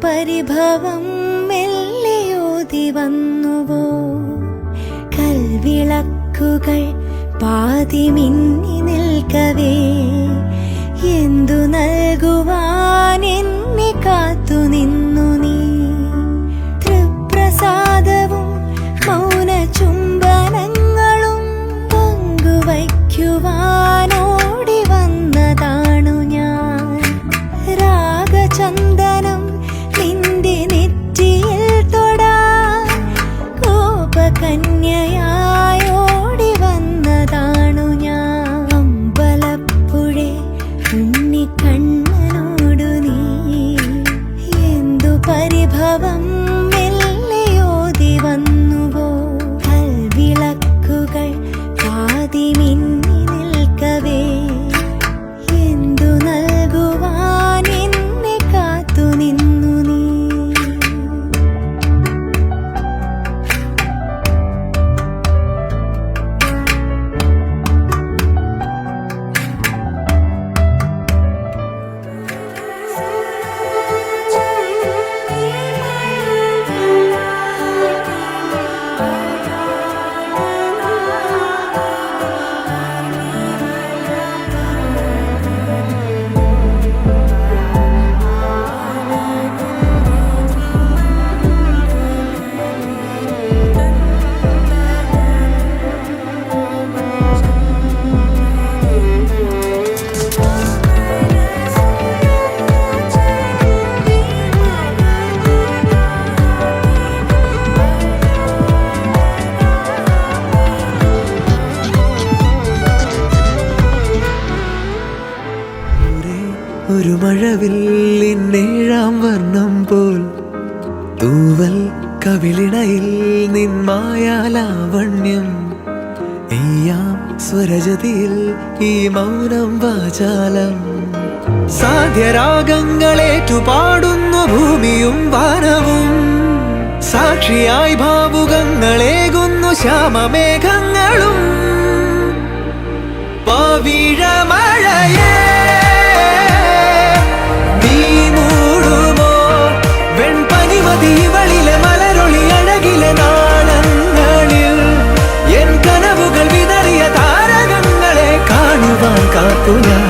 പരിഭവം മെല്ലെയോതി വന്നുവോ? കൽവിളക്കുകൾ പാതി മിന്നി നിൽക്കവേ എന്തു നൽകുവാൻ എന്നെ കാത്തു നിന്നു നീ? തൃപ്രസാദവും മൗന ചുംബനങ്ങളും പങ്കുവയ്ക്കുവാനോടി വന്നതാണു ഞാൻ. രാഗചന്ദനം നിന്റെ നെറ്റിയിൽ തൊടാൻ കോപകന്യയായോടി വന്നതാണു ഞാൻ. അമ്പലപ്പുഴേ ഉണ്ണിക്കണ്ണനോടു നീ എന്തു പരിഭവം മെല്ലെയോതി വന്നുവോ? കൽവിളക്കുകൾ പാതി മിന്നി നിൽക്കവേ എന്തു നൽകുവാൻ എന്നെ കാത്തു നിന്നു നീ? ഒരു മഴവില്ലിന്നേഴാം വർണ്ണം പോൽ തൂവൽ കവിളിണയിൽ നിന്മായാലാവണ്യം എയ്യാം സ്വരജതിയിൽ ഈ മൗനം വാചാലം. സാധ്യരാഗങ്ങളേറ്റുപാടുന്നു ഭൂമിയും വാനവും, സാക്ഷിയായി ഭാവുകങ്ങളേകുന്നു ശ്യാമമേഘങ്ങളും. പവിഴമഴയേ ഇവളിലെ മലരൊളി അഴകിലെ നാളങ്ങളിൽ എൻ കനവുകൾ വിതറിയ താരകങ്ങളെ കാണുവാൻ കാത്തു ഞാൻ.